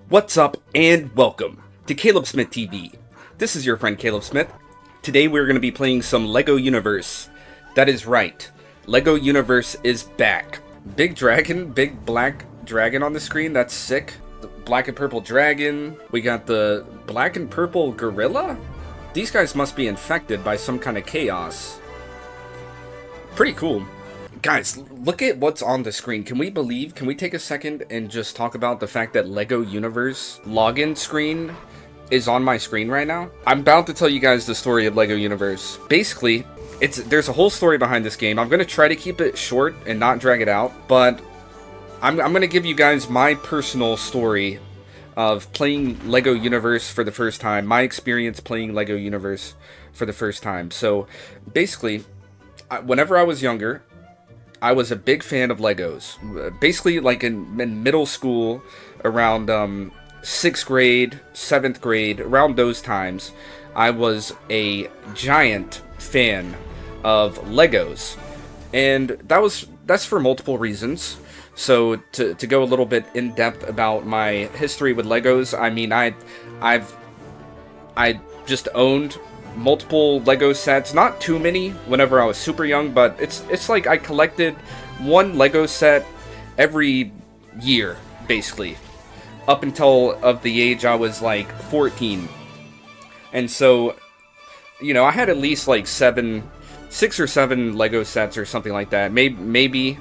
What's up and welcome to Caleb Smith TV. This is your friend Caleb Smith. Today we're going to be playing some LEGO Universe. That is right, LEGO Universe is back. Big dragon, big black dragon on the screen, that's sick. The black and purple dragon, we got the black and purple gorilla? These guys must be infected by some kind of chaos. Pretty cool. Guys, look at what's on the screen. Can we take a second and just talk about the fact that LEGO Universe login screen is on my screen right now? I'm about to tell you guys the story of LEGO Universe. Basically, there's a whole story behind this game. I'm going to try to keep it short and not drag it out, but I'm going to give you guys my personal story of playing LEGO Universe for the first time. My experience playing LEGO Universe for the first time. So, basically, whenever I was younger, I was a big fan of Legos. Basically, like in middle school, around 6th grade, 7th grade, around those times, I was a giant fan of Legos. And that's for multiple reasons. So to go a little bit in depth about my history with Legos, I mean, I just owned multiple Lego sets, not too many whenever I was super young, but it's like I collected one Lego set every year, basically, up until of the age I was like 14. And so, you know, I had at least like 6 or 7 Lego sets or something like that. Maybe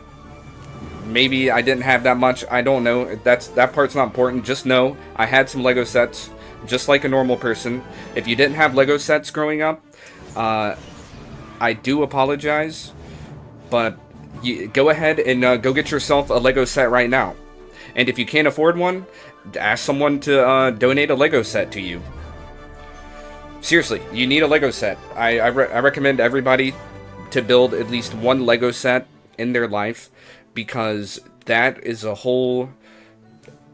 I didn't have that much. I don't know. That part's not important. Just know I had some Lego sets, just like a normal person. If you didn't have Lego sets growing up, I do apologize, but go ahead and go get yourself a Lego set right now. And if you can't afford one, ask someone to donate a Lego set to you. Seriously, you need a Lego set. I recommend everybody to build at least one Lego set in their life, because that is a whole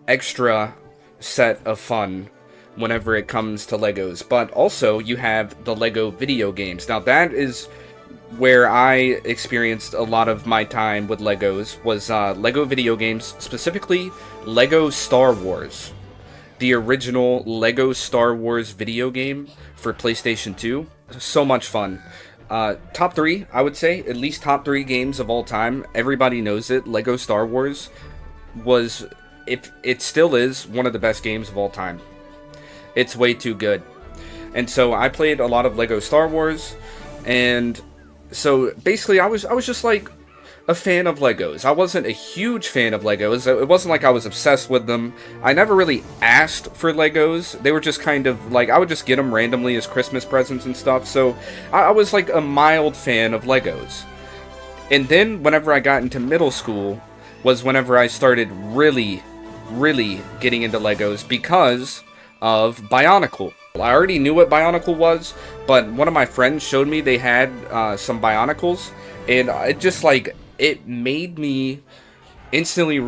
extra set of fun whenever it comes to Legos. But also, you have the Lego video games. Now, that is where I experienced a lot of my time with Legos, was Lego video games, specifically Lego Star Wars. The original Lego Star Wars video game for PlayStation 2. So much fun. Top 3, I would say, at least top 3 games of all time. Everybody knows it. Lego Star Wars was, if it still is, one of the best games of all time. It's way too good. And so I played a lot of Lego Star Wars, and so basically I was just like a fan of Legos. I wasn't a huge fan of Legos. It wasn't like I was obsessed with them. I never really asked for Legos. They were just kind of like, I would just get them randomly as Christmas presents and stuff. So I was like a mild fan of Legos. And then whenever I got into middle school was whenever I started really getting into Legos, because of Bionicle. I already knew what Bionicle was, but one of my friends showed me they had some Bionicles, and it just like, it made me instantly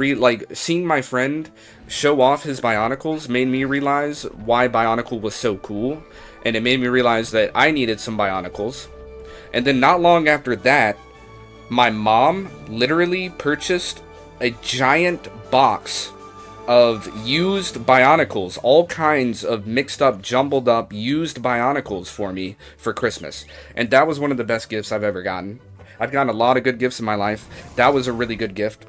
seeing my friend show off his Bionicles made me realize why Bionicle was so cool, and it made me realize that I needed some Bionicles. And then not long after that, my mom literally purchased a giant box of used Bionicles, all kinds of mixed up, jumbled up, used Bionicles for me for Christmas. And that was one of the best gifts I've ever gotten. I've gotten a lot of good gifts in my life. That was a really good gift.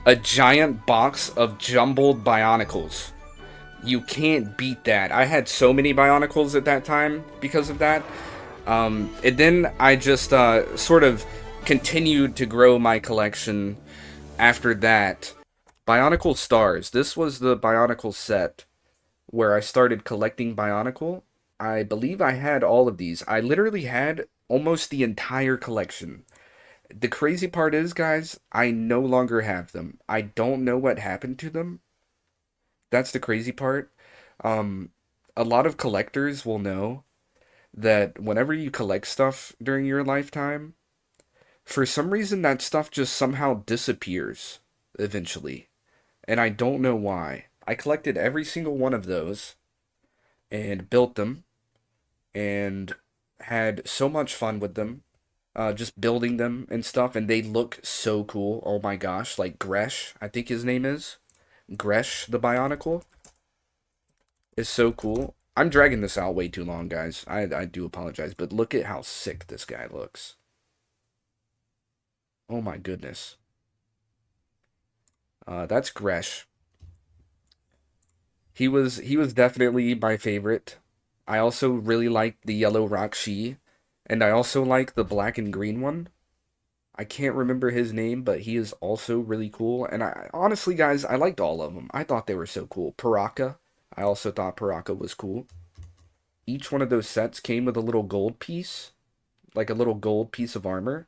A giant box of jumbled Bionicles. You can't beat that. I had so many Bionicles at that time because of that. And then I just sort of continued to grow my collection after that. Bionicle Stars. This was the Bionicle set where I started collecting Bionicle. I believe I had all of these. I literally had almost the entire collection. The crazy part is, guys, I no longer have them. I don't know what happened to them. That's the crazy part. A lot of collectors will know that whenever you collect stuff during your lifetime, for some reason that stuff just somehow disappears eventually. And I don't know why. I collected every single one of those and built them and had so much fun with them, just building them and stuff, and they look so cool. Oh my gosh, like Gresh, I think his name is. Gresh the Bionicle is so cool. I'm dragging this out way too long, guys. I do apologize, but look at how sick this guy looks. Oh my goodness. That's Gresh. He was definitely my favorite. I also really liked the yellow Rakshi, and I also like the black and green one. I can't remember his name, but he is also really cool. And I honestly, guys, I liked all of them. I thought they were so cool. Paraka, I also thought Paraka was cool. Each one of those sets came with a little gold piece, like a little gold piece of armor.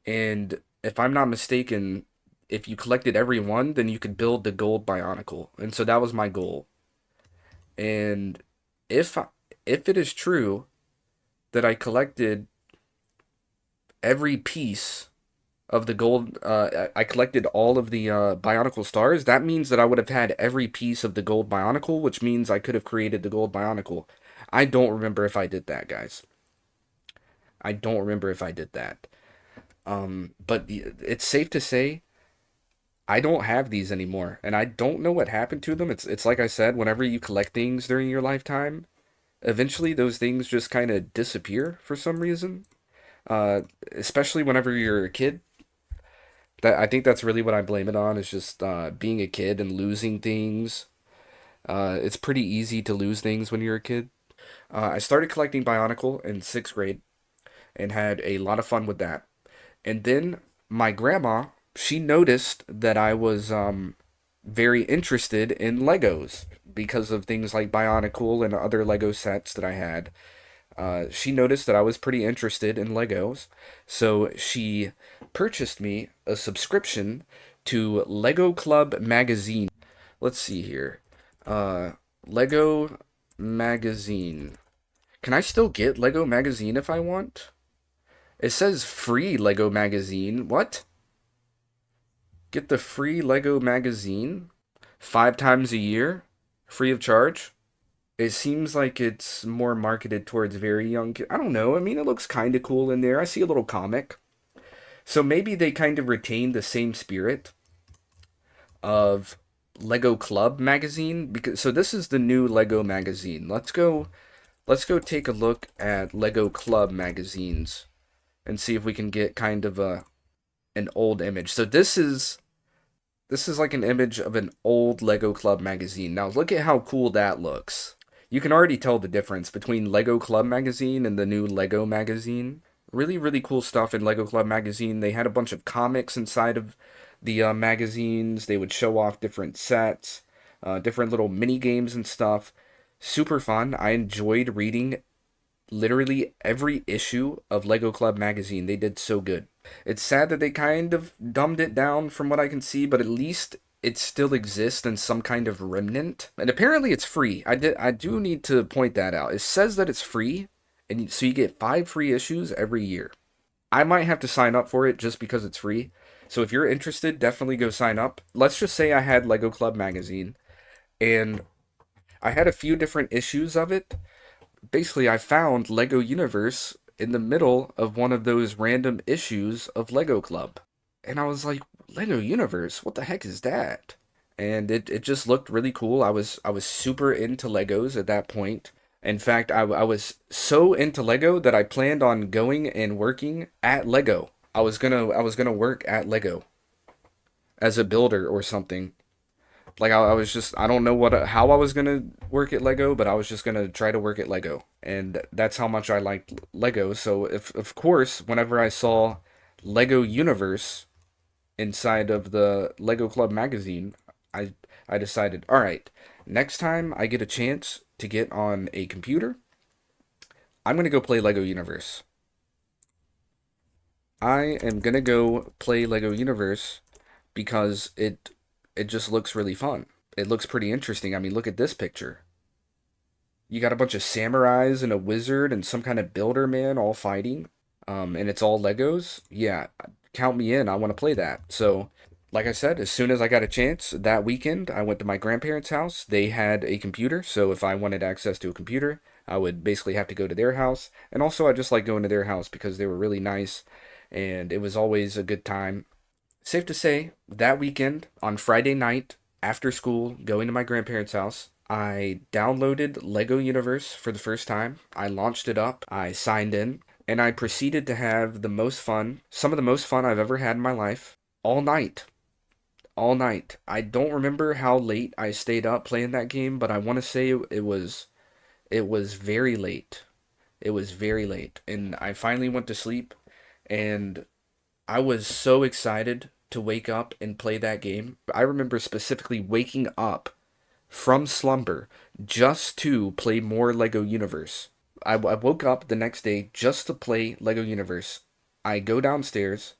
And if I'm not mistaken, if you collected every one, then you could build the gold Bionicle. And so that was my goal. And if if it is true that I collected every piece of the gold, I collected all of the Bionicle stars, that means that I would have had every piece of the gold Bionicle, which means I could have created the gold Bionicle. I don't remember if I did that, guys. I don't remember if I did that. But it's safe to say I don't have these anymore, and I don't know what happened to them. It's like I said, whenever you collect things during your lifetime, eventually those things just kind of disappear for some reason. Especially whenever you're a kid. That I think that's really what I blame it on is just being a kid and losing things. It's pretty easy to lose things when you're a kid. I started collecting Bionicle in sixth grade and had a lot of fun with that. And then my grandma, she noticed that I was very interested in Legos because of things like Bionicle and other Lego sets that I had. She noticed that I was pretty interested in Legos, so she purchased me a subscription to Lego Club magazine. Let's see here. Uh, Lego magazine. Can I still get Lego magazine if I want? It says free Lego magazine. What? Get the free Lego magazine 5 times a year, free of charge. It seems like it's more marketed towards very young kids. I don't know. I mean, it looks kind of cool in there. I see a little comic. So maybe they kind of retain the same spirit of Lego Club magazine because so this is the new Lego magazine. Let's go take a look at Lego Club magazines and see if we can get kind of an old image. So this is like an image of an old Lego Club magazine. Now look at how cool that looks. You can already tell the difference between Lego Club magazine and the new Lego magazine. Really, really cool stuff in Lego Club magazine. They had a bunch of comics inside of the magazines. They would show off different sets, different little mini games and stuff. Super fun. I enjoyed reading literally every issue of Lego Club magazine. They did so good. It's sad that they kind of dumbed it down from what I can see, but at least it still exists in some kind of remnant. And apparently it's free. I do need to point that out. It says that it's free, and so you get 5 free issues every year. I might have to sign up for it just because it's free. So if you're interested, definitely go sign up. Let's just say I had Lego Club magazine, and I had a few different issues of it. Basically, I found Lego Universe in the middle of one of those random issues of Lego Club. And I was like, Lego Universe, what the heck is that? And it just looked really cool. I was super into Legos at that point. In fact, I was so into Lego that I planned on going and working at Lego. I was gonna work at Lego as a builder or something. Like I was just I don't know how I was gonna work at Lego, but I was just gonna try to work at Lego, and that's how much I liked Lego. So if of course, whenever I saw Lego Universe inside of the Lego Club magazine, I I decided, all right, next time I get a chance to get on a computer, I'm gonna go play Lego Universe. I am gonna go play Lego Universe because it just looks really fun. It looks pretty interesting. I mean, look at this picture. You got a bunch of samurais and a wizard and some kind of builder man all fighting. And it's all Legos. Yeah, count me in. I want to play that. So, like I said, as soon as I got a chance that weekend, I went to my grandparents' house. They had a computer, so if I wanted access to a computer, I would basically have to go to their house. And also, I just like going to their house because they were really nice, and it was always a good time. safe to say, that weekend, on Friday night, after school, going to my grandparents' house, I downloaded LEGO Universe for the first time. I launched it up, I signed in, and I proceeded to have the most fun, some of the most fun I've ever had in my life, all night. All night. I don't remember how late I stayed up playing that game, but I want to say it was very late. It was very late, and I finally went to sleep, and I was so excited to wake up and play that game. I remember specifically waking up from slumber just to play more LEGO Universe. I woke up the next day just to play LEGO Universe. I go downstairs,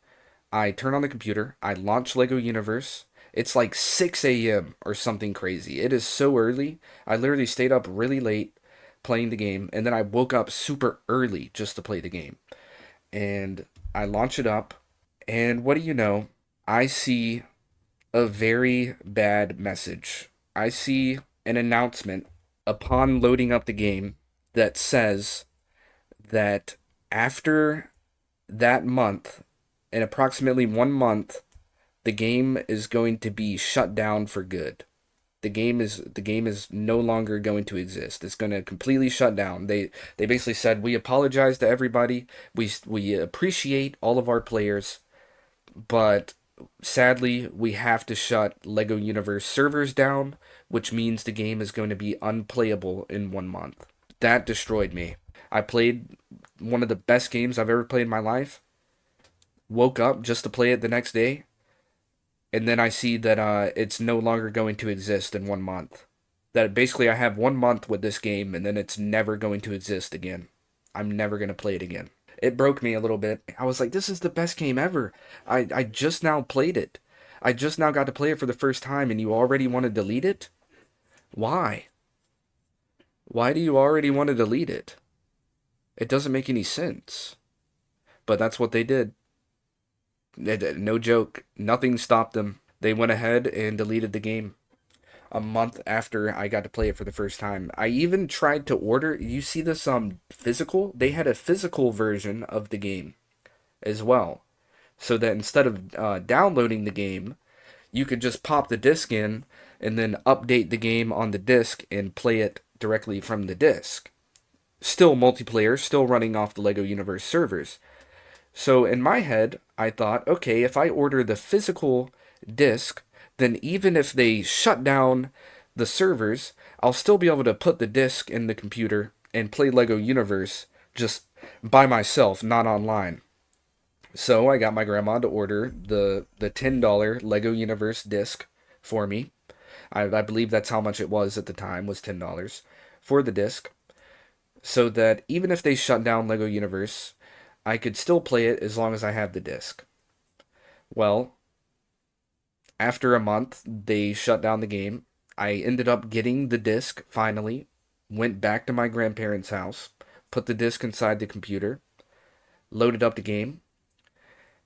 I turn on the computer, I launch LEGO Universe. It's like 6 a.m. or something crazy. It is so early. I literally stayed up really late playing the game, and then I woke up super early just to play the game. And I launch it up, and what do you know? I see a very bad message. I see an announcement upon loading up the game that says that after that month, in approximately 1 month, the game is going to be shut down for good. The game is no longer going to exist. It's going to completely shut down. They basically said, we apologize to everybody. We appreciate all of our players, but sadly we have to shut LEGO Universe servers down, which means the game is going to be unplayable in 1 month. That destroyed me. I played one of the best games I've ever played in my life. Woke up just to play it the next day, and then I see that it's no longer going to exist in 1 month. That basically I have 1 month with this game, and then it's never going to exist again. I'm never going to play it again. It broke me a little bit. I was like, this is the best game ever. I just now played it. I just now got to play it for the first time, and you already want to delete it? Why? Why do you already want to delete it? It doesn't make any sense. But that's what they did. No joke. Nothing stopped them. They went ahead and deleted the game a month after I got to play it for the first time. I even tried to order. You see this physical? They had a physical version of the game as well. So that instead of downloading the game, you could just pop the disc in and then update the game on the disc and play it directly from the disc. Still multiplayer, still running off the LEGO Universe servers. So in my head, I thought, okay, if I order the physical disc, then even if they shut down the servers, I'll still be able to put the disc in the computer and play LEGO Universe just by myself, not online. So I got my grandma to order the $10 LEGO Universe disc for me. I believe that's how much it was at the time, was $10 for the disc. So that even if they shut down LEGO Universe, I could still play it as long as I have the disc. Well, after a month, they shut down the game. I ended up getting the disc finally, went back to my grandparents' house, put the disc inside the computer, loaded up the game,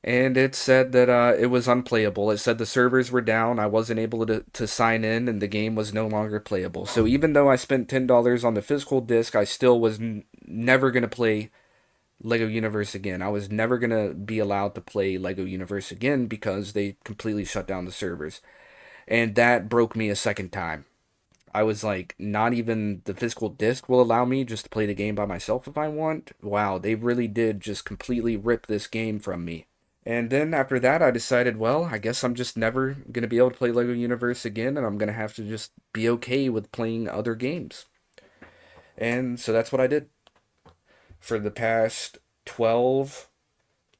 and it said that it was unplayable. It said the servers were down, I wasn't able to sign in, and the game was no longer playable. So even though I spent $10 on the physical disc, I still was never going to play LEGO Universe again. I was never going to be allowed to play LEGO Universe again because they completely shut down the servers. And that broke me a second time. I was like, not even the physical disc will allow me just to play the game by myself if I want? Wow, they really did just completely rip this game from me. And then after that, I decided, well, I guess I'm just never going to be able to play LEGO Universe again, and I'm going to have to just be okay with playing other games. And so that's what I did. For the past 12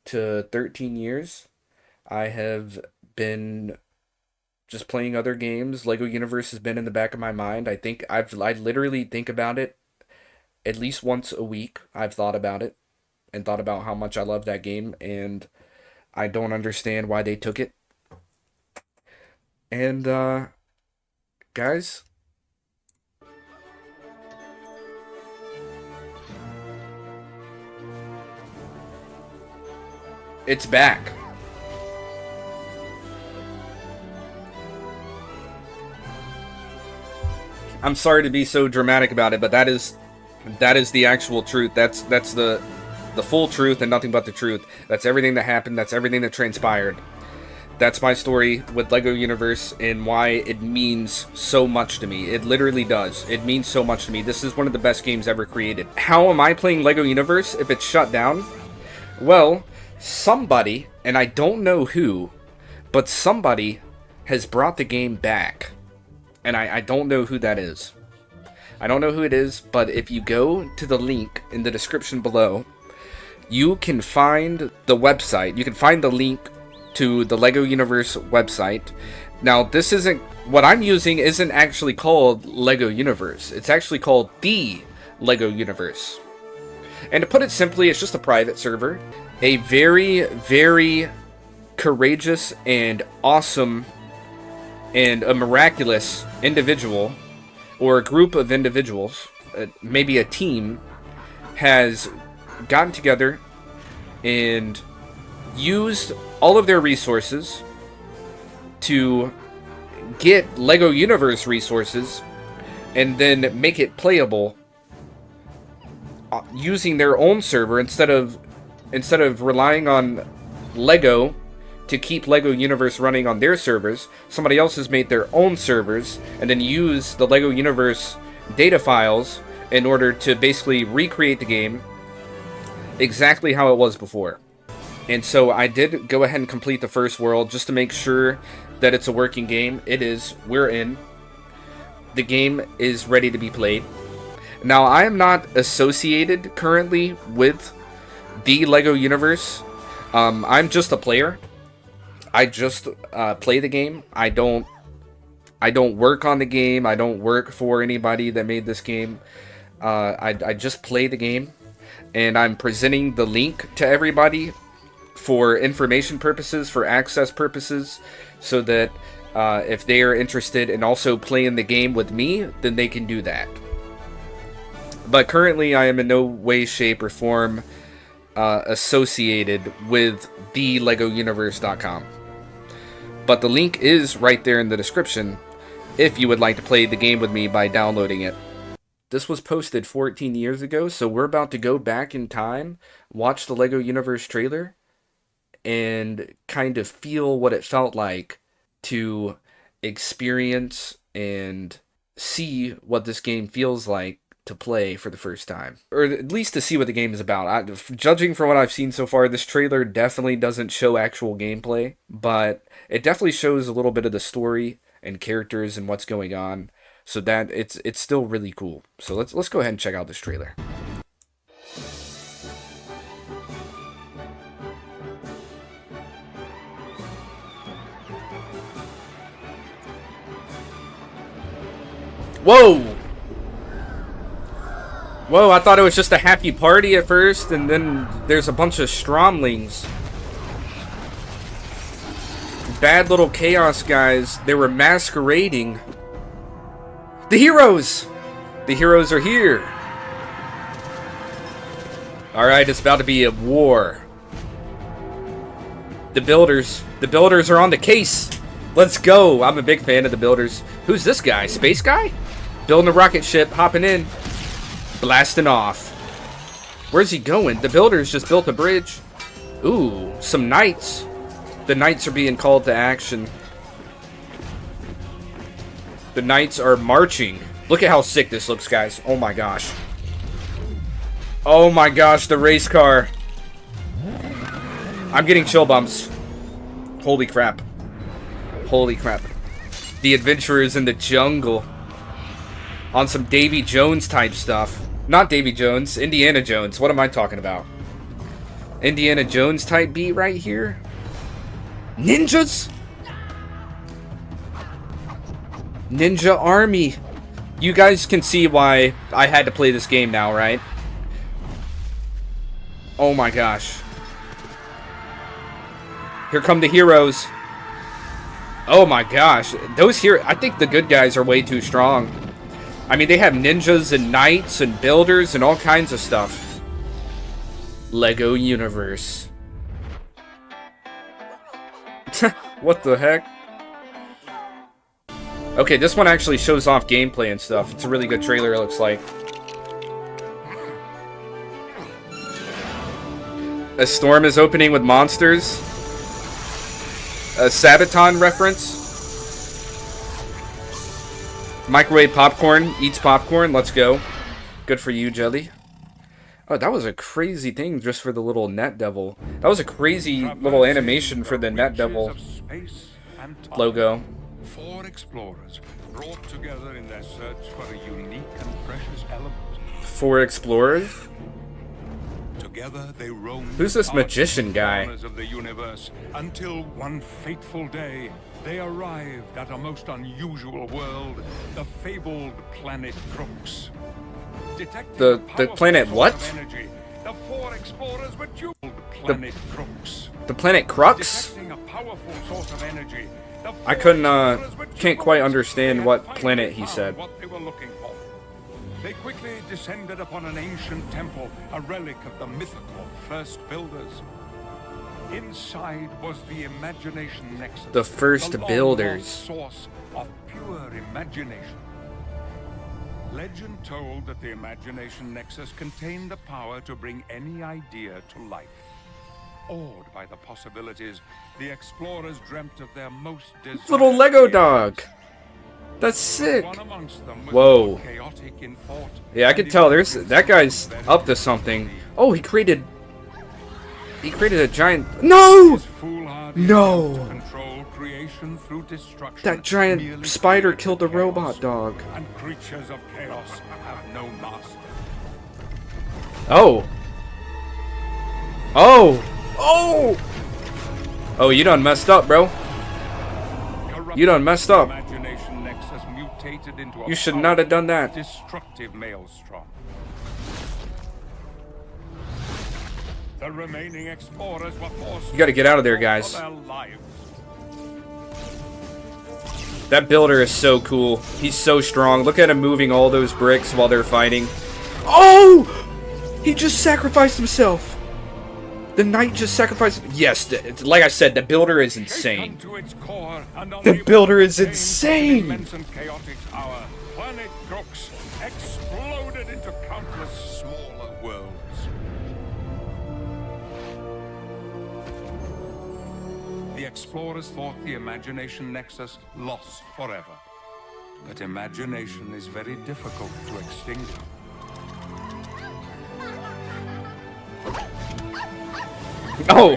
to 13 years, I have been just playing other games. LEGO Universe has been in the back of my mind. I literally think about it at least once a week. I've thought about it and thought about how much I love that game, and I don't understand why they took it. And, guys, it's back. I'm sorry to be so dramatic about it, but that is the actual truth. That's the full truth and nothing but the truth. That's everything that happened. That's everything that transpired. That's my story with LEGO Universe and why it means so much to me. It literally does. It means so much to me. This is one of the best games ever created. How am I playing LEGO Universe if it's shut down? Well, somebody, and I don't know who, but somebody has brought the game back. And I don't know who that is. I don't know who it is, but if you go to the link in the description below, you can find the website. You can find the link to the LEGO Universe website. Now, this isn't... What I'm using isn't actually called LEGO Universe. It's actually called the LEGO Universe. And to put it simply, it's just a private server. A very, very courageous and awesome and a miraculous individual, or a group of individuals, maybe a team, has gotten together and used all of their resources to get LEGO Universe resources and then make it playable using their own server instead of relying on LEGO to keep LEGO Universe running on their servers. Somebody else has made their own servers and then use the LEGO Universe data files in order to basically recreate the game exactly how it was before. And so I did go ahead and complete the first world just to make sure that it's a working game. It is. We're in. The game is ready to be played. Now, I am not associated currently with the LEGO Universe. I'm just a player. I just play the game. I don't work on the game. I don't work for anybody that made this game. I just play the game. And I'm presenting the link to everybody for information purposes, for access purposes, so that if they are interested in also playing the game with me, then they can do that. But currently, I am in no way, shape, or form associated with thelegouniverse.com. But the link is right there in the description if you would like to play the game with me by downloading it. This was posted 14 years ago, so we're about to go back in time, watch the LEGO Universe trailer, and kind of feel what it felt like to experience and see what this game feels like to play for the first time. Or at least to see what the game is about. Judging from what I've seen so far, this trailer definitely doesn't show actual gameplay, but it definitely shows a little bit of the story and characters and what's going on. So that it's still really cool. So let's go ahead and check out this trailer. Whoa! Whoa, I thought it was just a happy party at first, and then there's a bunch of Stromlings. Bad little chaos guys. They were masquerading. The heroes! The heroes are here. Alright, it's about to be a war. The builders are on the case. Let's go. I'm a big fan of the builders. Who's this guy? Space guy? Building a rocket ship, hopping in, blasting off. Where's he going? The builders just built a bridge. Ooh, some knights. The knights are being called to action. The knights are marching. Look at how sick this looks, guys. Oh my gosh. Oh my gosh, the race car. I'm getting chill bumps. Holy crap. Holy crap. The adventurers in the jungle. On some Davy Jones type stuff. Not Davy Jones, Indiana Jones. What am I talking about? Indiana Jones type beat right here. Ninjas? Ninja Army. You guys can see why I had to play this game now, right? Oh my gosh. Here come the heroes. Oh my gosh. Those here, I think the good guys are way too strong. I mean, they have ninjas and knights and builders and all kinds of stuff. LEGO Universe. What the heck? Okay, this one actually shows off gameplay and stuff. It's a really good trailer, it looks like. A storm is opening with monsters. A Sabaton reference. Microwave popcorn. Eats popcorn. Let's go. Good for you, Jelly. Oh, that was a crazy thing just for the little net devil. That was a crazy little animation for the net devil logo. 4 explorers brought together in their search for a unique and precious element. 4 explorers? Together they roamed. Who's this magician guy? Of the universe until one fateful day they arrived at a most unusual world, the fabled planet Crooks. The planet what? Energy, the 4 explorers were jeweled planet Crooks. The planet Crux? A powerful source of energy, I can't quite understand what planet he said. What they were looking for. They quickly descended upon an ancient temple, a relic of the mythical first builders. Inside was the imagination nexus. The first builders. Source of pure imagination. Legend told that the imagination nexus contained the power to bring any idea to life. Awed by the possibilities, the explorers dreamt of their most desired Little Lego dog. That's sick. Whoa. Yeah, I can tell that guy's up to something. Oh, he created a giant. No! No! That giant spider killed the robot dog. And creatures of chaos have no master. Oh. Oh. Oh. Oh, you done messed up, bro. You done messed up. You should not have done that. Destructive maelstrom. The remaining explorers were forced. You gotta get out of there, guys. That builder is so cool. He's so strong. Look at him moving all those bricks while they're fighting. Oh! He just sacrificed himself. The knight just sacrificed. Yes, like I said, the builder is insane. The builder is insane. Chaotic power, planet Crooks exploded into countless smaller worlds. The explorers thought the imagination nexus lost forever. But imagination is very difficult to extinguish. Oh,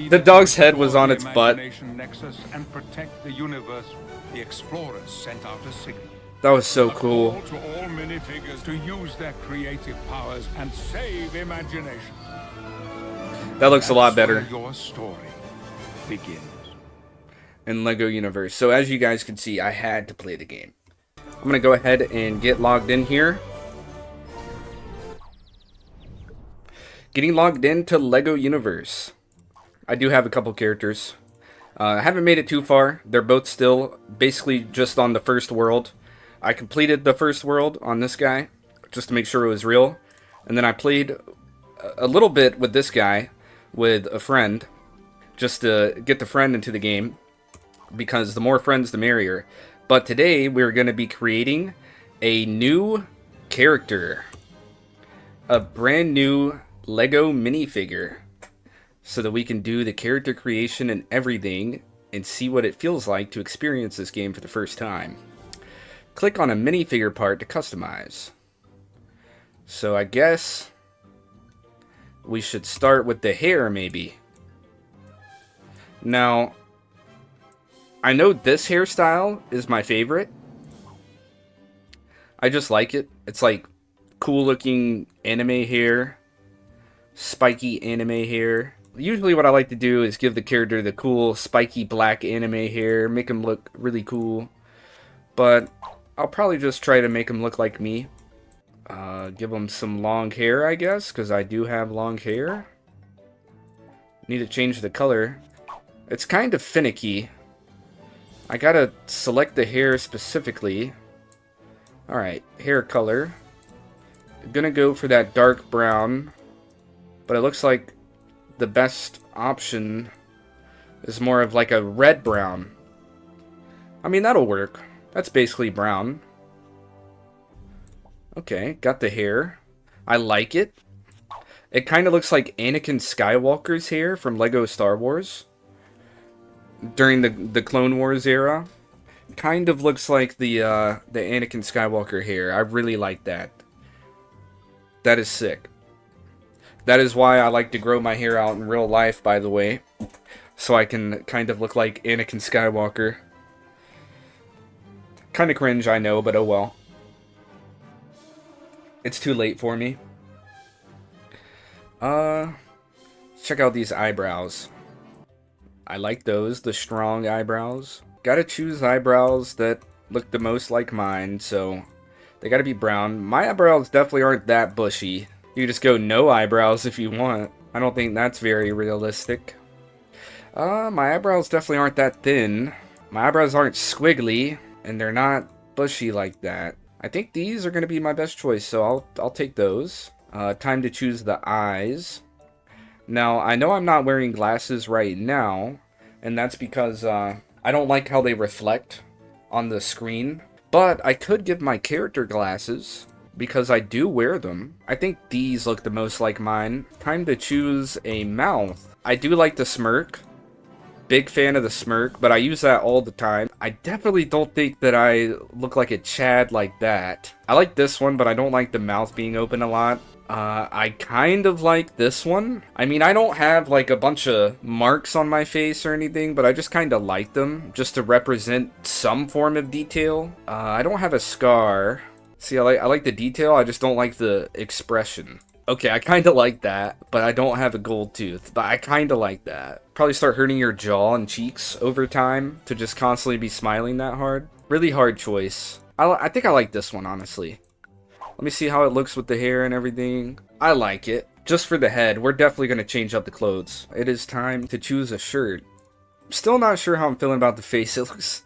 the dog's head was on its butt. Nexus and protect the universe. The explorers sent out a signal. That was so cool. To all minifigures to use their creative powers and save imagination. That looks a lot better. Your story begins in LEGO Universe. So as you guys can see, I had to play the game. I'm gonna go ahead and get logged in here. Getting logged into LEGO Universe. I do have a couple characters. I haven't made it too far. They're both still basically just on the first world. I completed the first world on this guy just to make sure it was real. And then I played a little bit with this guy with a friend just to get the friend into the game, because the more friends the merrier. But today we're going to be creating a new character. A brand new LEGO minifigure, so that we can do the character creation and everything and see what it feels like to experience this game for the first time. Click on a minifigure part to customize. So I guess we should start with the hair, maybe. Now, I know this hairstyle is my favorite. I just like it. It's like cool looking anime hair. Spiky anime hair. Usually what I like to do is give the character the cool spiky black anime hair, make him look really cool. But I'll probably just try to make him look like me. Give him some long hair, I guess, because I do have long hair. Need to change the color. It's kind of finicky. I gotta select the hair specifically. Alright, hair color. I'm gonna go for that dark brown. But it looks like the best option is more of like a red-brown. I mean, that'll work. That's basically brown. Okay, got the hair. I like it. It kind of looks like Anakin Skywalker's hair from LEGO Star Wars. during the Clone Wars era. Kind of looks like the Anakin Skywalker hair. I really like that. That is sick. That is why I like to grow my hair out in real life, by the way. So I can kind of look like Anakin Skywalker. Kind of cringe, I know, but oh well. It's too late for me. Check out these eyebrows. I like those, the strong eyebrows. Gotta choose eyebrows that look the most like mine, so they gotta be brown. My eyebrows definitely aren't that bushy. You just go no eyebrows if you want. I don't think that's very realistic. My eyebrows definitely aren't that thin. My eyebrows aren't squiggly, and they're not bushy like that. I think these are gonna be my best choice, so I'll take those. Time to choose the eyes. Now, I know I'm not wearing glasses right now, and that's because I don't like how they reflect on the screen. But I could give my character glasses, because I do wear them. I think these look the most like mine. Time to choose a mouth. I do like the smirk. Big fan of the smirk, but I use that all the time. I definitely don't think that I look like a Chad like that. I like this one, but I don't like the mouth being open a lot. I kind of like this one. I mean, I don't have like a bunch of marks on my face or anything, but I just kind of like them just to represent some form of detail. I don't have a scar. See, I like the detail, I just don't like the expression. Okay, I kind of like that, but I don't have a gold tooth, but I kind of like that. Probably start hurting your jaw and cheeks over time to just constantly be smiling that hard. Really hard choice. I think I like this one, honestly. Let me see how it looks with the hair and everything. I like it. Just for the head, we're definitely going to change up the clothes. It is time to choose a shirt. Still not sure how I'm feeling about the face. It looks...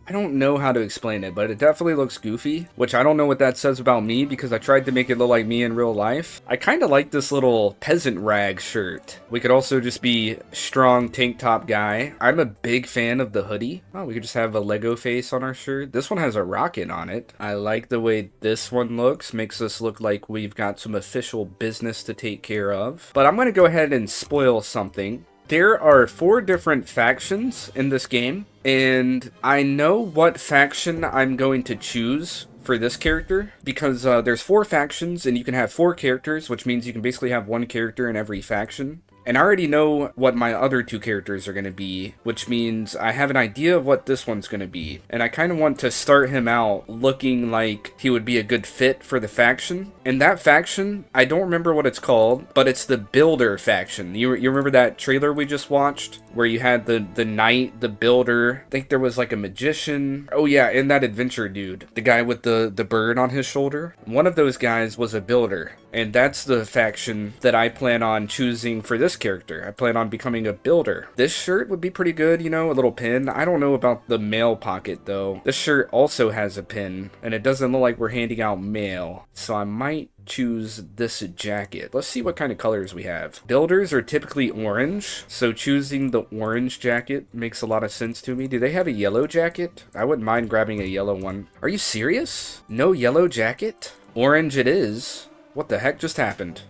I don't know how to explain it, but it definitely looks goofy, which I don't know what that says about me because I tried to make it look like me in real life. I kind of like this little peasant rag shirt. We could also just be strong tank top guy. I'm a big fan of the hoodie. Oh, we could just have a Lego face on our shirt. This one has a rocket on it. I like the way this one looks. Makes us look like we've got some official business to take care of. But I'm going to go ahead and spoil something. There are 4 different factions in this game, and I know what faction I'm going to choose for this character, because there's 4 factions, and you can have 4 characters, which means you can basically have 1 character in every faction. And I already know what my other 2 characters are going to be, which means I have an idea of what this one's going to be. And I kind of want to start him out looking like he would be a good fit for the faction. And that faction, I don't remember what it's called, but it's the Builder faction. You remember that trailer we just watched? Where you had the knight, the builder, I think there was like a magician. Oh yeah, and that adventure dude. The guy with the bird on his shoulder. One of those guys was a builder. And that's the faction that I plan on choosing for this character. I plan on becoming a builder. This shirt would be pretty good, you know, a little pin. I don't know about the mail pocket though. This shirt also has a pin, and it doesn't look like we're handing out mail. So I might choose this jacket. Let's see what kind of colors we have. Builders are typically orange, so choosing the orange jacket makes a lot of sense to me. Do they have a yellow jacket? I wouldn't mind grabbing a yellow one. Are you serious? No yellow jacket? Orange it is. What the heck just happened?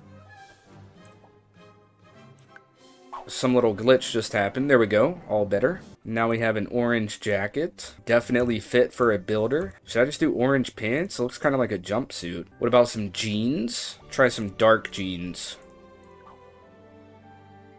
Some little glitch just happened. There we go. All better. Now we have an orange jacket. Definitely fit for a builder. Should I just do orange pants? It looks kind of like a jumpsuit. What about some jeans? Try some dark jeans.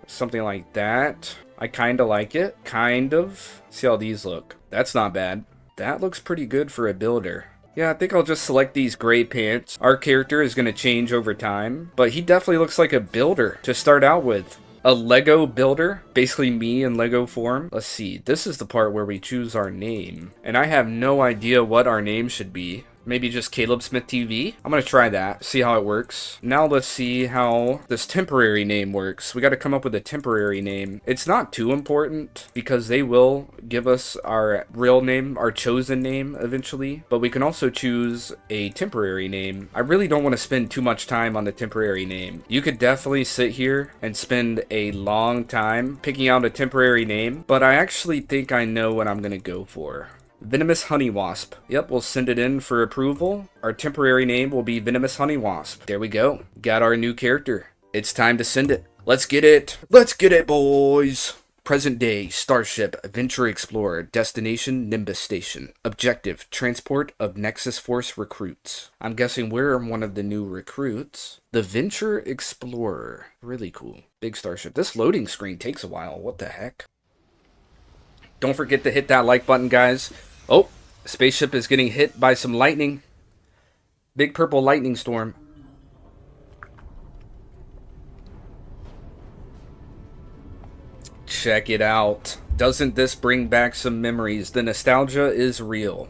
Something like that. I kind of like it. Kind of. See how these look. That's not bad. That looks pretty good for a builder. Yeah, I think I'll just select these gray pants. Our character is going to change over time, but he definitely looks like a builder to start out with. A Lego builder, basically me in Lego form. Let's see, this is the part where we choose our name. And I have no idea what our name should be. Maybe just Caleb Smith TV? I'm gonna try that, see how it works. Now let's see how this temporary name works. We gotta come up with a temporary name. It's not too important because they will give us our real name, our chosen name eventually, but we can also choose a temporary name. I really don't want to spend too much time on the temporary name. You could definitely sit here and spend a long time picking out a temporary name, but I actually think I know what I'm gonna go for. Venomous Honey Wasp. Yep, we'll send it in for approval. Our temporary name will be Venomous Honey Wasp. There we go. Got our new character. It's time to send it. Let's get it. Let's get it, boys. Present day Starship Venture Explorer. Destination Nimbus Station. Objective transport of Nexus Force recruits. I'm guessing we're one of the new recruits. The Venture Explorer. Really cool. Big starship. This loading screen takes a while. What the heck? Don't forget to hit that like button, guys. Oh, spaceship is getting hit by some lightning. Big purple lightning storm. Check it out. Doesn't this bring back some memories? The nostalgia is real.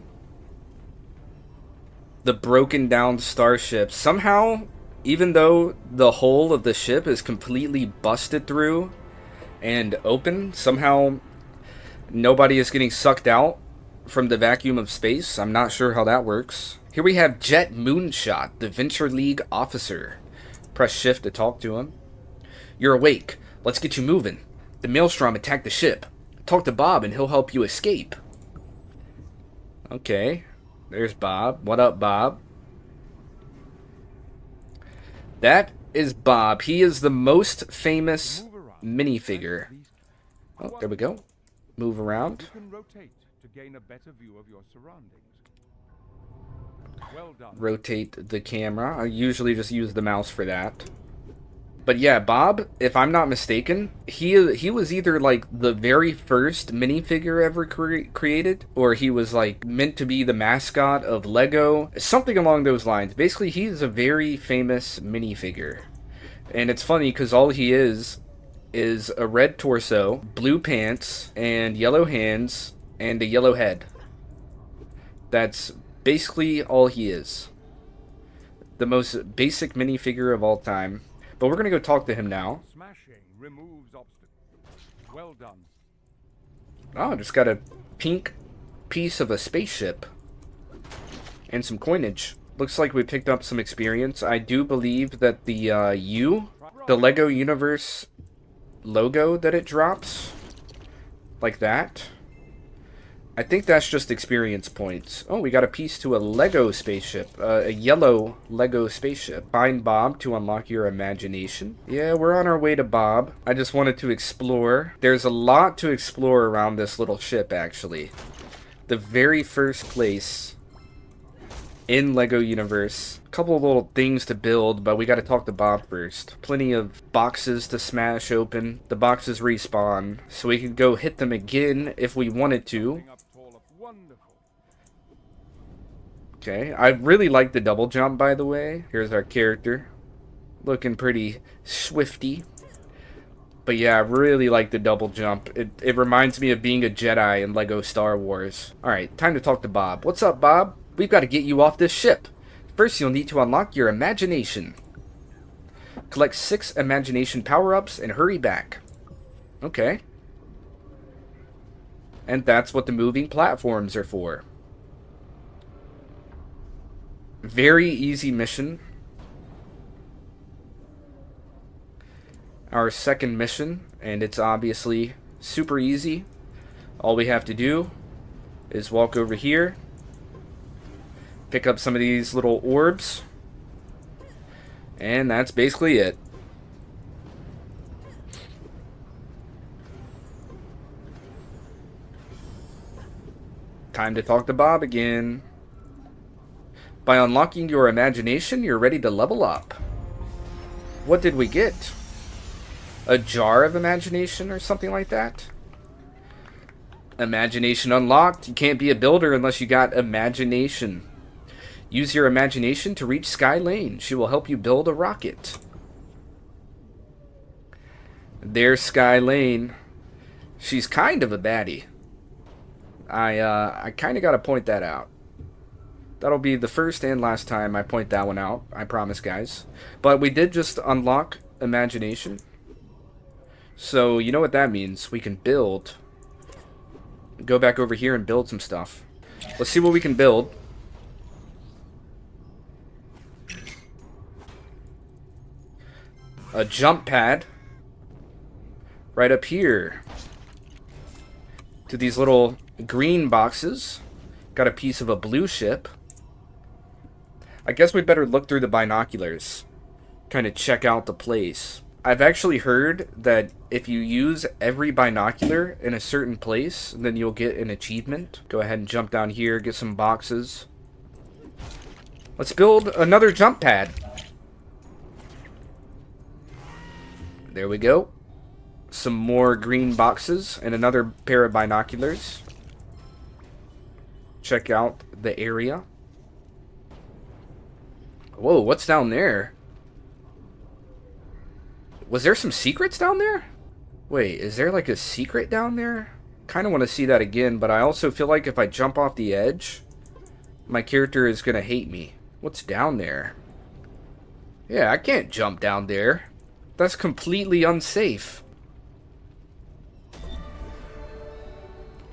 The broken down starship. Somehow, even though the hull of the ship is completely busted through and open, somehow nobody is getting sucked out from the vacuum of space. I'm not sure how that works. Here we have Jet Moonshot, the Venture League officer. Press shift to talk to him. You're awake. Let's get you moving. The Maelstrom attacked the ship. Talk to Bob and he'll help you escape. Okay. There's Bob. What up, Bob? That is Bob. He is the most famous minifigure. Oh, there we go. Move around. You can rotate to gain a better view of your surroundings. Well done. Rotate the camera. I usually just use the mouse for that. But yeah, Bob, if I'm not mistaken, he was either like the very first minifigure ever created, or he was like meant to be the mascot of LEGO, something along those lines. Basically, he's a very famous minifigure. And it's funny because all he is a red torso, blue pants, and yellow hands, and a yellow head. That's basically all he is. The most basic minifigure of all time. But we're going to go talk to him now. Smashing removes obstacles. Well done. Oh, just got a pink piece of a spaceship. And some coinage. Looks like we picked up some experience. I do believe that the the LEGO Universe logo that it drops, like that, I think that's just experience points. Oh, we got a piece to a LEGO spaceship. A yellow LEGO spaceship. Find Bob to unlock your imagination. Yeah, we're on our way to Bob. I just wanted to explore. There's a lot to explore around this little ship, actually. The very first place in LEGO Universe. A couple of little things to build, but we gotta talk to Bob first. Plenty of boxes to smash open. The boxes respawn, so we can go hit them again if we wanted to. Okay, I really like the double jump, by the way. Here's our character. Looking pretty swifty. But yeah, I really like the double jump. It reminds me of being a Jedi in LEGO Star Wars. Alright, time to talk to Bob. What's up, Bob? We've got to get you off this ship. First, you'll need to unlock your imagination. Collect 6 imagination power-ups and hurry back. Okay. And that's what the moving platforms are for. Very easy mission. Our second mission, and it's obviously super easy. All we have to do is walk over here, pick up some of these little orbs, and that's basically it. Time to talk to Bob again. By unlocking your imagination, you're ready to level up. What did we get? A jar of imagination or something like that? Imagination unlocked. You can't be a builder unless you got imagination. Use your imagination to reach Sky Lane. She will help you build a rocket. There's Sky Lane. She's kind of a baddie. I kind of got to point that out. That'll be the first and last time I point that one out. I promise, guys. But we did just unlock imagination. So, you know what that means. We can build. Go back over here and build some stuff. Let's see what we can build. A jump pad. Right up here. To these little green boxes. Got a piece of a blue ship. I guess we better look through the binoculars. Kind of check out the place. I've actually heard that if you use every binocular in a certain place, then you'll get an achievement. Go ahead and jump down here, get some boxes. Let's build another jump pad. There we go. Some more green boxes and another pair of binoculars. Check out the area. Whoa, what's down there? Was there some secrets down there? Wait, is there like a secret down there? Kind of want to see that again, but I also feel like if I jump off the edge, my character is going to hate me. What's down there? Yeah, I can't jump down there. That's completely unsafe.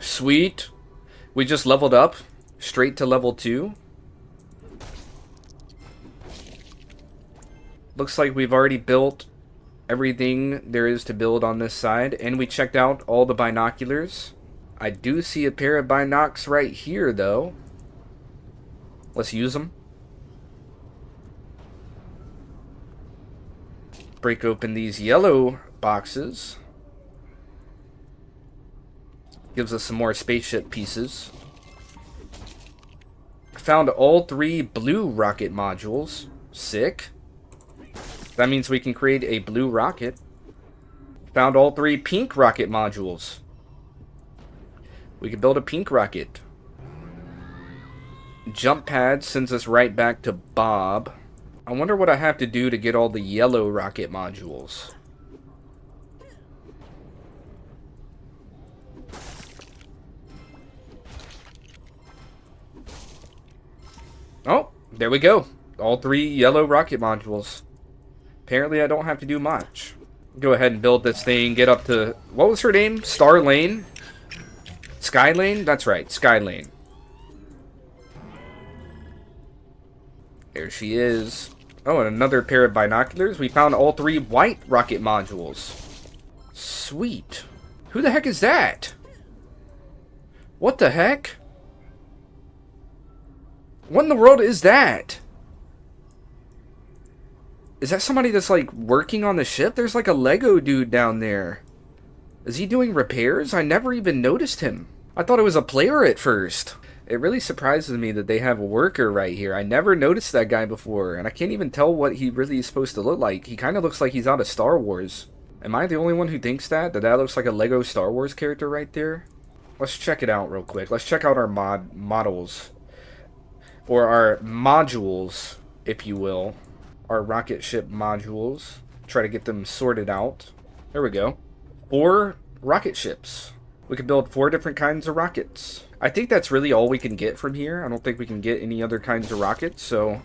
Sweet. We just leveled up straight to level 2. Looks like we've already built everything there is to build on this side, and we checked out all the binoculars. I do see a pair of binocs right here, though. Let's use them. Break open these yellow boxes. Gives us some more spaceship pieces. Found all 3 blue rocket modules. Sick. That means we can create a blue rocket. Found all 3 pink rocket modules. We can build a pink rocket. Jump pad sends us right back to Bob. I wonder what I have to do to get all the yellow rocket modules. Oh, there we go. All 3 yellow rocket modules. Apparently I don't have to do much. Go ahead and build this thing, get up to... What was her name? Star Lane? Sky Lane? That's right, Sky Lane. There she is. Oh, and another pair of binoculars. We found all 3 white rocket modules. Sweet. Who the heck is that? What the heck? What in the world is that? Is that somebody that's like working on the ship? There's like a Lego dude down there. Is he doing repairs? I never even noticed him. I thought it was a player at first. It really surprises me that they have a worker right here. I never noticed that guy before, and I can't even tell what he really is supposed to look like. He kind of looks like he's out of Star Wars. Am I the only one who thinks that? That looks like a Lego Star Wars character right there? Let's check it out real quick. Let's check out our models. Or our modules, if you will. Our rocket ship modules. Try to get them sorted out. There we go. 4 rocket ships. We can build 4 different kinds of rockets. I think that's really all we can get from here. I don't think we can get any other kinds of rockets, so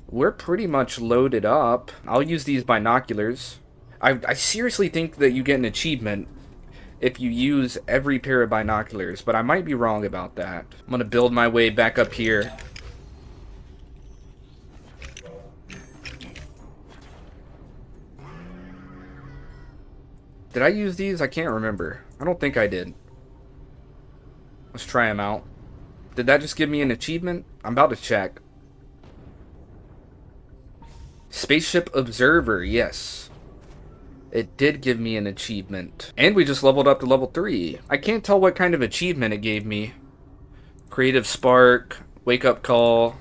we're pretty much loaded up. I'll use these binoculars. I seriously think that you get an achievement if you use every pair of binoculars, but I might be wrong about that. I'm going to build my way back up here. Did I use these? I can't remember. I don't think I did. Let's try them out. Did that just give me an achievement? I'm about to check. Spaceship Observer, yes. It did give me an achievement. And we just leveled up to level 3. I can't tell what kind of achievement it gave me. Creative Spark, Wake Up Call.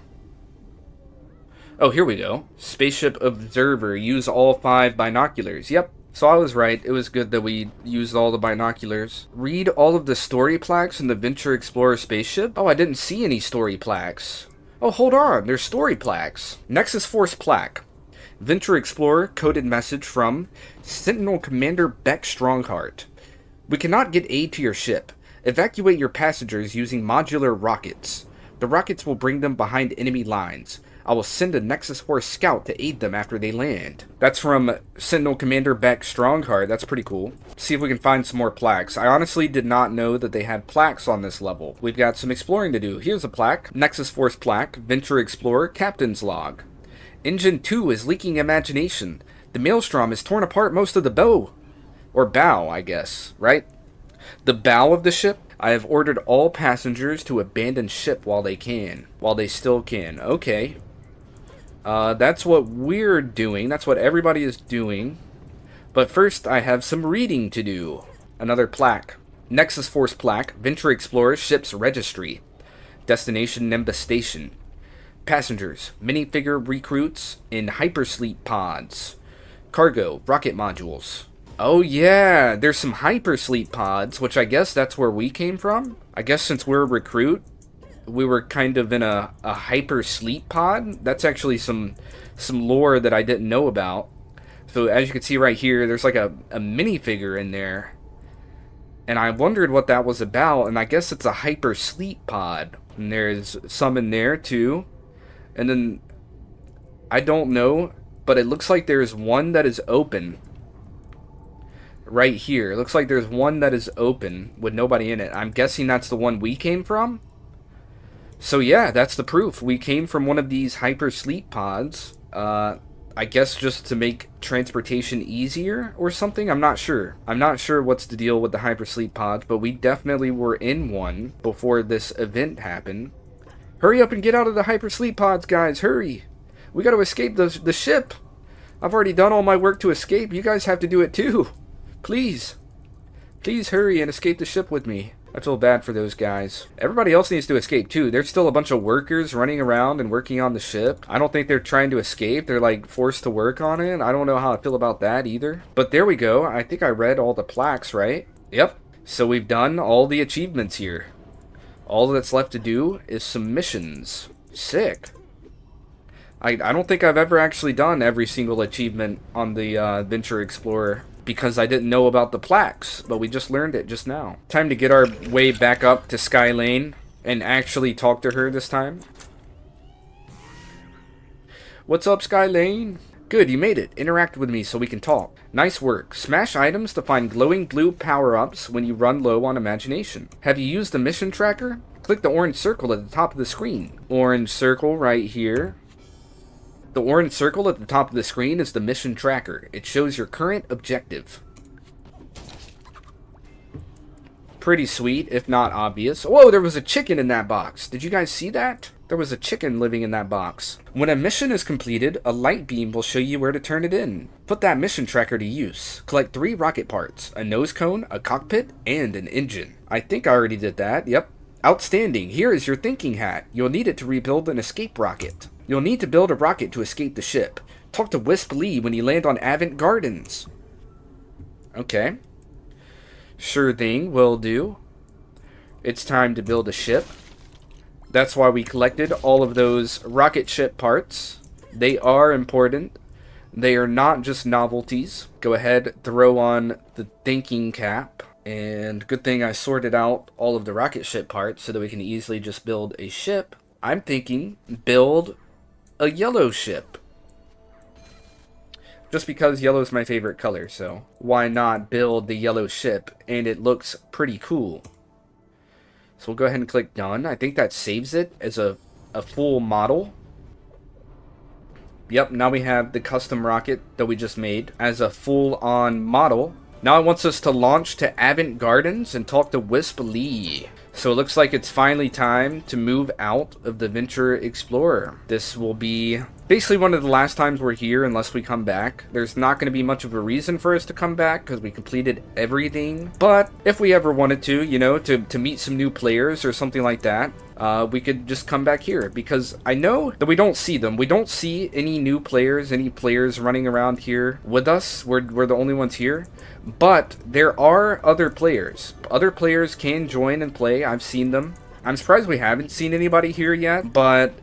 Oh, here we go. Spaceship Observer, use all 5 binoculars. Yep. So I was right. It was good that we used all the binoculars. Read all of the story plaques in the Venture Explorer spaceship. Oh, I didn't see any story plaques. Oh, hold on. There's story plaques. Nexus Force plaque. Venture Explorer coded message from Sentinel Commander Beck Strongheart. We cannot get aid to your ship. Evacuate your passengers using modular rockets. The rockets will bring them behind enemy lines. I will send a Nexus Force scout to aid them after they land. That's from Sentinel Commander Beck Strongheart. That's pretty cool. See if we can find some more plaques. I honestly did not know that they had plaques on this level. We've got some exploring to do. Here's a plaque. Nexus Force plaque. Venture Explorer. Captain's log. Engine 2 is leaking imagination. The Maelstrom has torn apart most of the bow. Or bow, I guess. Right? The bow of the ship. I have ordered all passengers to abandon ship while they can. While they still can. Okay. That's what we're doing. That's what everybody is doing. But first, I have some reading to do. Another plaque. Nexus Force plaque. Venture Explorer Ship's Registry. Destination Nimbus Station. Passengers. Minifigure recruits in hypersleep pods. Cargo. Rocket modules. Oh yeah, there's some hypersleep pods, which I guess that's where we came from. I guess since we're a recruit, we were kind of in a hypersleep pod. That's actually some lore that I didn't know about. So as you can see right here, there's like a minifigure in there. And I wondered what that was about, and I guess it's a hypersleep pod. And there's some in there too. And then, I don't know, but it looks like there's one that is open. Right here. It looks like there's one that is open with nobody in it. I'm guessing that's the one we came from. So yeah, that's the proof. We came from one of these hypersleep pods. I guess just to make transportation easier or something. I'm not sure. I'm not sure what's the deal with the hypersleep pods, but we definitely were in one before this event happened. Hurry up and get out of the hypersleep pods, guys. Hurry. We got to escape the ship. I've already done all my work to escape. You guys have to do it too. Please. Please hurry and escape the ship with me. I feel bad for those guys. Everybody else needs to escape too. There's still a bunch of workers running around and working on the ship. I don't think they're trying to escape. They're like forced to work on it. I don't know how I feel about that either. But there we go. I think I read all the plaques, right? Yep. So we've done all the achievements here. All that's left to do is some missions. Sick. I don't think I've ever actually done every single achievement on the Venture Explorer, because I didn't know about the plaques, but we just learned it just now. Time to get our way back up to Sky Lane and actually talk to her this time. What's up, Sky Lane? Good, you made it. Interact with me so we can talk. Nice work. Smash items to find glowing blue power-ups when you run low on imagination. Have you used the mission tracker? Click the orange circle at the top of the screen. Orange circle right here. The orange circle at the top of the screen is the mission tracker. It shows your current objective. Pretty sweet, if not obvious. Whoa, there was a chicken in that box. Did you guys see that? There was a chicken living in that box. When a mission is completed, a light beam will show you where to turn it in. Put that mission tracker to use. Collect 3 rocket parts, a nose cone, a cockpit, and an engine. I think I already did that, yep. Outstanding, here is your thinking hat. You'll need it to rebuild an escape rocket. You'll need to build a rocket to escape the ship. Talk to Wisp Lee when you land on Avant Gardens. Okay. Sure thing, will do. It's time to build a ship. That's why we collected all of those rocket ship parts. They are important. They are not just novelties. Go ahead, throw on the thinking cap. And good thing I sorted out all of the rocket ship parts so that we can easily just build a ship. I'm thinking build a yellow ship. Just because yellow is my favorite color, so why not build the yellow ship? And it looks pretty cool. So we'll go ahead and click done. I think that saves it as a full model. Yep, now we have the custom rocket that we just made as a full-on model. Now it wants us to launch to Avant Gardens and talk to Wisp Lee. So it looks like it's finally time to move out of the Venture Explorer. This will be basically one of the last times we're here unless we come back. There's not going to be much of a reason for us to come back because we completed everything. But if we ever wanted to, you know, to meet some new players or something like that, we could just come back here, because I know that we don't see them. We don't see any new players, any players running around here with us. We're the only ones here. But there are other players. Other players can join and play. I've seen them. I'm surprised we haven't seen anybody here yet, but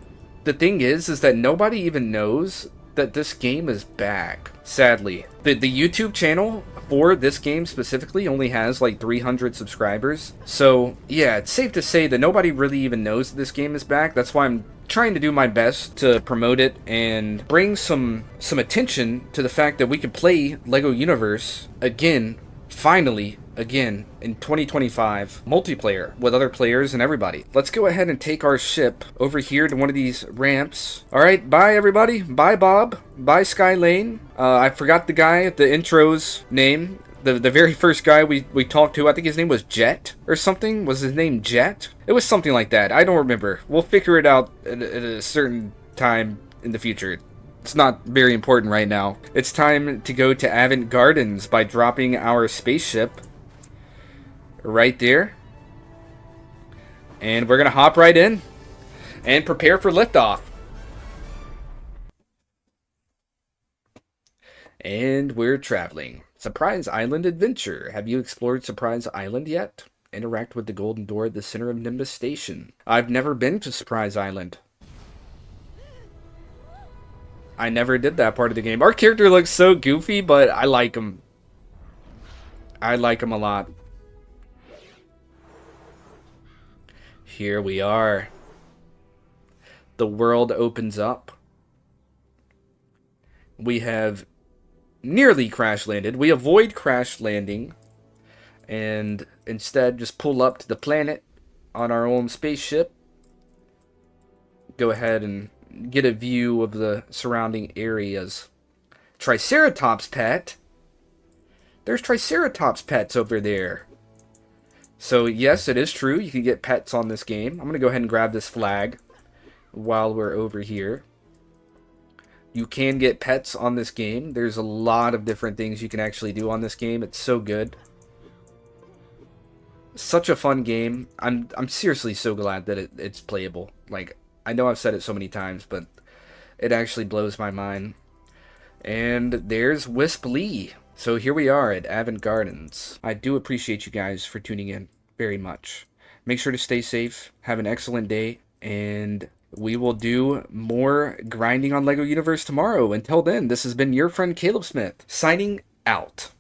the thing is that nobody even knows that this game is back, sadly. The YouTube channel for this game specifically only has like 300 subscribers. So yeah, it's safe to say that nobody really even knows that this game is back. That's why I'm trying to do my best to promote it and bring some attention to the fact that we could play LEGO Universe again, finally, again, in 2025, multiplayer with other players and everybody. Let's go ahead and take our ship over here to one of these ramps. Alright, bye everybody. Bye Bob. Bye Sky Lane. I forgot the guy at the intro's name. The very first guy we talked to, I think his name was Jet or something. Was his name Jet? It was something like that. I don't remember. We'll figure it out at a certain time in the future. It's not very important right now. It's time to go to Avant Gardens by dropping our spaceship right there. And we're going to hop right in and prepare for liftoff. And we're traveling. Surprise Island Adventure. Have you explored Surprise Island yet? Interact with the golden door at the center of Nimbus Station. I've never been to Surprise Island. I never did that part of the game. Our character looks so goofy, but I like him. I like him a lot. Here we are. The world opens up. We have nearly crash landed. We avoid crash landing and instead just pull up to the planet on our own spaceship. Go ahead and get a view of the surrounding areas. Triceratops pet? There's Triceratops pets over there. So yes, it is true. You can get pets on this game. I'm going to go ahead and grab this flag while we're over here. You can get pets on this game. There's a lot of different things you can actually do on this game. It's so good. Such a fun game. I'm seriously so glad that it's playable. Like, I know I've said it so many times, but it actually blows my mind. And there's Wisp Lee. So here we are at Avant Gardens. I do appreciate you guys for tuning in very much. Make sure to stay safe. Have an excellent day. And we will do more grinding on LEGO Universe tomorrow. Until then, this has been your friend Caleb Smith, signing out.